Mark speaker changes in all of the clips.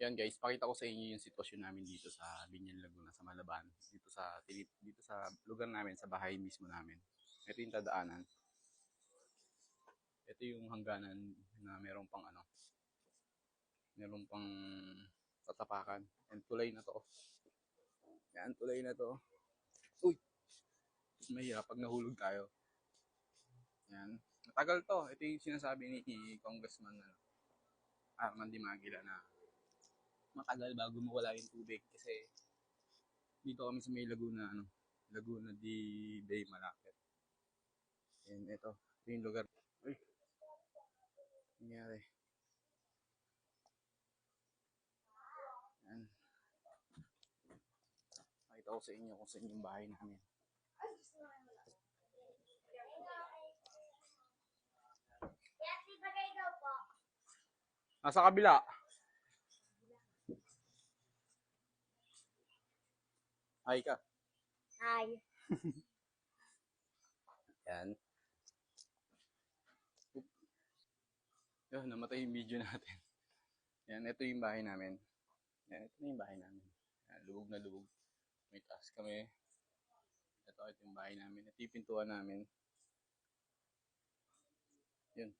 Speaker 1: Yan guys, pakita ko sa inyo yung sitwasyon namin dito sa Binyan Laguna, sa Malaban. Dito sa lugar namin, sa bahay mismo namin. Ito yung tadaanan. Ito yung hangganan na meron pang tatapakan. Yan, tulay na to. Yan, tulay na to. Uy! Mahirap pag nahulog tayo. Yan. Matagal to. Ito yung sinasabi ni Congressman Arman Dimagila na matagal bago mawala yung tubig kasi dito kami sa may Laguna, Laguna di Bay Malapit. Yan, ito yung lugar. Uy, nangyari. Yan. Nakita ko sa inyo kung saan yung bahay namin. Nasa kabila. Ay ka.
Speaker 2: Hi.
Speaker 1: Yan. Yan, namatay yung video natin. Yan, ito yung bahay namin. Yan, ito na yung bahay namin. Yan, lubog na lubog. May taas kami. Ito yung bahay namin. Ito yung pintuan namin. Yun.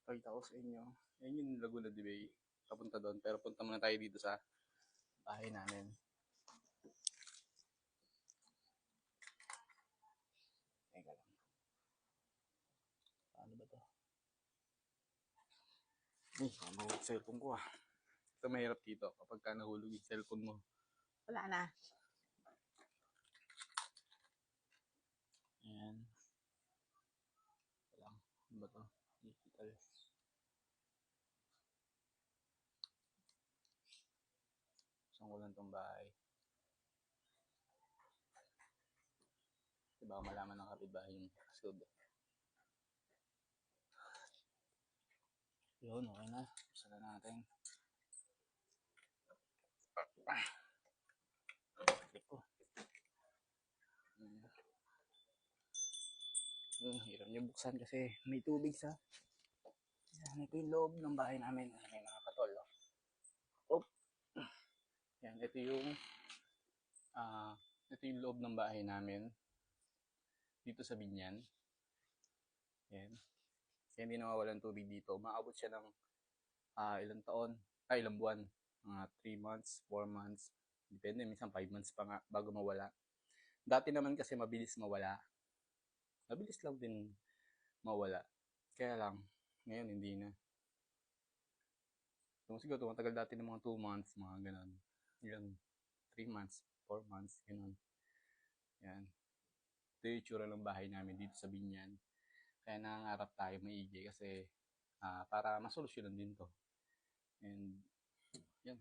Speaker 1: Pakita ko sa inyo. Yan yung Laguna de Bay. Papunta doon. Pero punta muna tayo dito sa bahay namin. Teka lang. Paano ba to? Mahulog cellphone ko ah. Ito mahirap dito kapag ka nahulog yung cellphone mo. Wala na. Ayan. Wala. Ano ba to? Digital. Saan ko lang tong bahay. Diba malaman ng kapitbahay yung passcode. Yun, okay na. Buksan na natin. Click ko. Hirap niya buksan kasi may tubig sa. Yan, ito yung loob ng bahay namin. May mga katol. Oh. Yan, ito yung loob ng bahay namin. Dito sa Binyan. Yan. Kaya hindi nawawalan tubig dito. Maabot siya ng ilang buwan. Mga 3 months, 4 months. Depende, minsan 5 months pa nga bago mawala. Dati naman kasi mabilis mawala. Mabilis lang din mawala. Kaya lang, ngayon hindi na. Siguro tumatagal dati ng mga 2 months, mga ganun. Yan, 3 months, 4 months, ganun. Yan. Ito yung itsura ng bahay namin dito sa Binyan. Kaya nangangarap tayo maigi kasi para masolusyonan din to. And yan.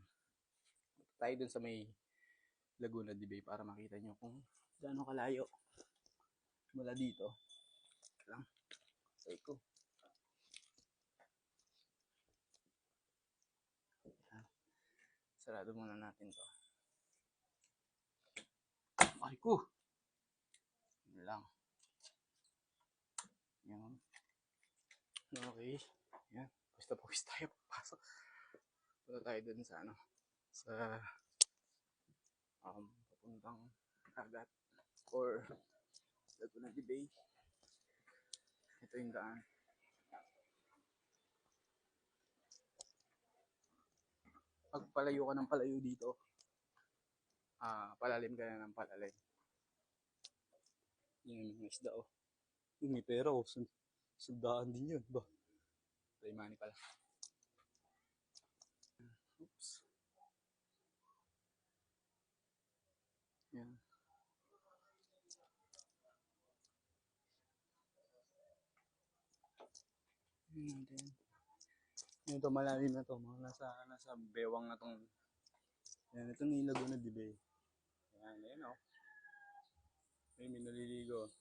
Speaker 1: Tayo dun sa may Laguna de Bay para makita nyo kung gaano kalayo mula dito. Lang. Say ko. Sarado muna natin to. Ay ko! Yan lang. Yan. Okay. Yan. Pawis tayo. Pasok. Punta tayo dun sa papuntang dagat or Laguna de Bay. Ito yung daan. Pag palayo ka ng palayo dito, palalim ka na ng palalim. Yung mga isda oh. May pera oh. Sandaan din yun ba? Play money pala. Oops. Yan. Natin. Ito malalim na to, mga nasa bewang na tong. Yan, ito yung Laguna de Bay. Yan, yan o. Ay, may naliligo.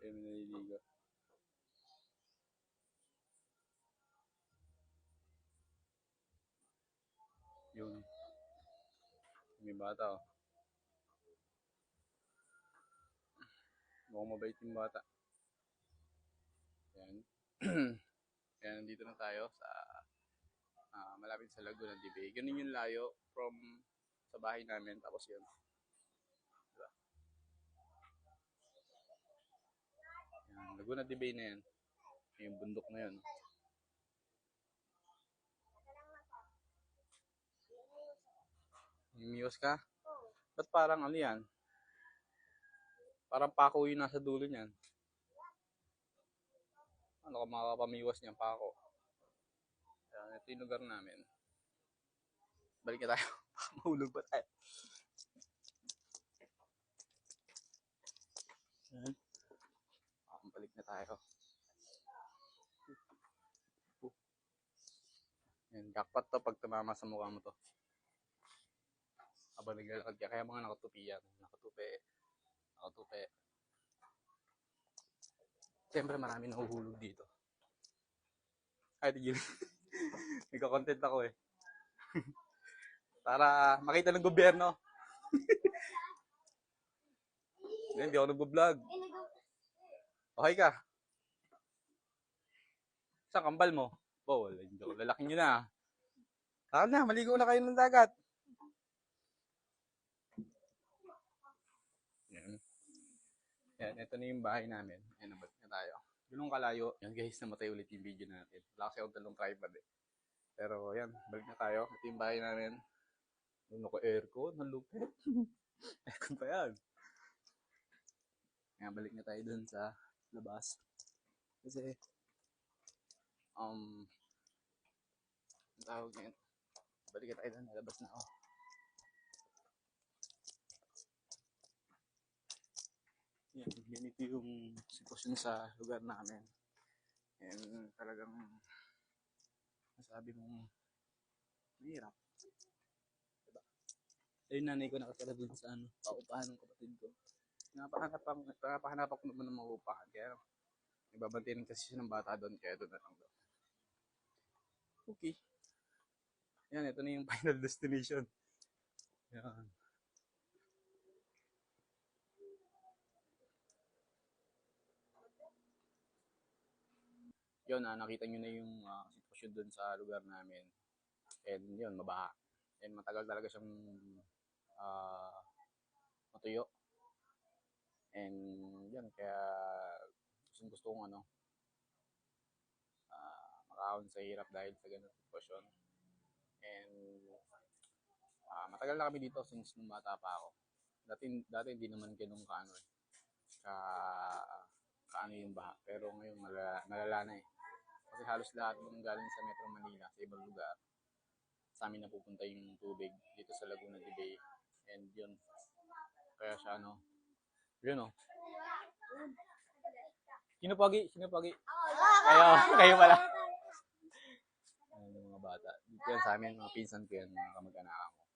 Speaker 1: Ay, may naliligo. Yun. May bata o. Mukhang mabait yung bata. Yan. Yan, nandito na tayo sa malapit sa Laguna de Bay. Ganun yung layo from sa bahay namin. Tapos yun. Diba? Yan, Laguna de Bay na yan. Yung bundok na yun. Mimiwas ka? Ba't parang ano yan? Parang pako yung nasa dulo niyan. Ano ka makakapamiwas niyan, pako? Yan, ito yung lugar namin. Balik na tayo. Baka mahulog pa tayo. Yan. Balik na tayo. Yan, jackpot to pag tumama sa mukha mo to. Habang naglalakad ka. Kaya mga nakatupi yan. Nakatupi. Siyempre marami nahuhulog dito. Ay, tigil. Nagka-content ako eh. Para makita ng gobyerno. Hindi ako nag-vlog. Okay ka? Saan kambal mo? Oh, wala. Hindi ako. Lalaki nyo na. Saka na, maligo na kayo ng dagat. Yan. Yan, ito na yung bahay namin. Yan, nabalik na tayo. Ganun kalayo. Yan guys, namatay ulit yung video natin. Wala kasi akong talong tripod eh. Pero yan, balik na tayo. Ito yung bahay namin. Doon ako aircon, ang lupit. Aircon pa yan. Yan, balik na tayo dun sa labas. Kasi, ang tawag ngayon. Balik na tayo dun, labas na ako. Yan, ganito yung sitwasyon sa lugar namin. And talagang masabi mong mahirap. Diba? Ayun, nanay ko nakatira dun sa paupahan ng kapatid ko. Napahanap ako naman ng mga upahan. Kaya nagbabantay rin kasi siya ng bata doon. Kaya doon na lang doon. Okay. Yan, ito na yung final destination. Yan. Yun, nakita nyo na yung sitwasyon doon sa lugar namin. And yun, mabaha. And matagal talaga siyang matuyo. And yun, kaya gusto kong makahon sa hirap dahil sa ganun sitwasyon. And matagal na kami dito since nung bata pa ako. Dati hindi naman ganun kaano yung baha. Pero ngayon malala na eh. Kasi halos lahat ng galing sa Metro Manila, sa ibang lugar, sa amin napupunta yung tubig dito sa Laguna de Bay. And yun, kaya siya yun o. Sino pogi? Kayo pala. Yung mga bata. Dito yan sa amin, mga pinsan ko yan, mga kamag-anak ko.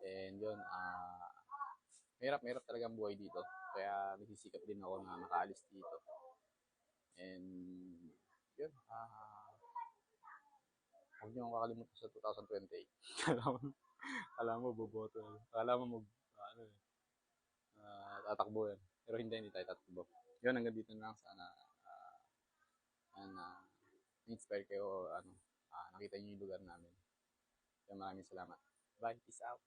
Speaker 1: And yun, mahirap talaga ang buhay dito. Kaya nagsisikap din ako na makaalis dito. And yun, huwag niyo akong kakalimutan sa 2028. Alam mo, boboto. Alam mo, tatakbo yan. Pero hindi tayo tatakbo. Yun, hanggang dito na lang. Sana, inspire kayo, nakita niyo yung lugar namin. Kaya maraming salamat. Bye, peace out.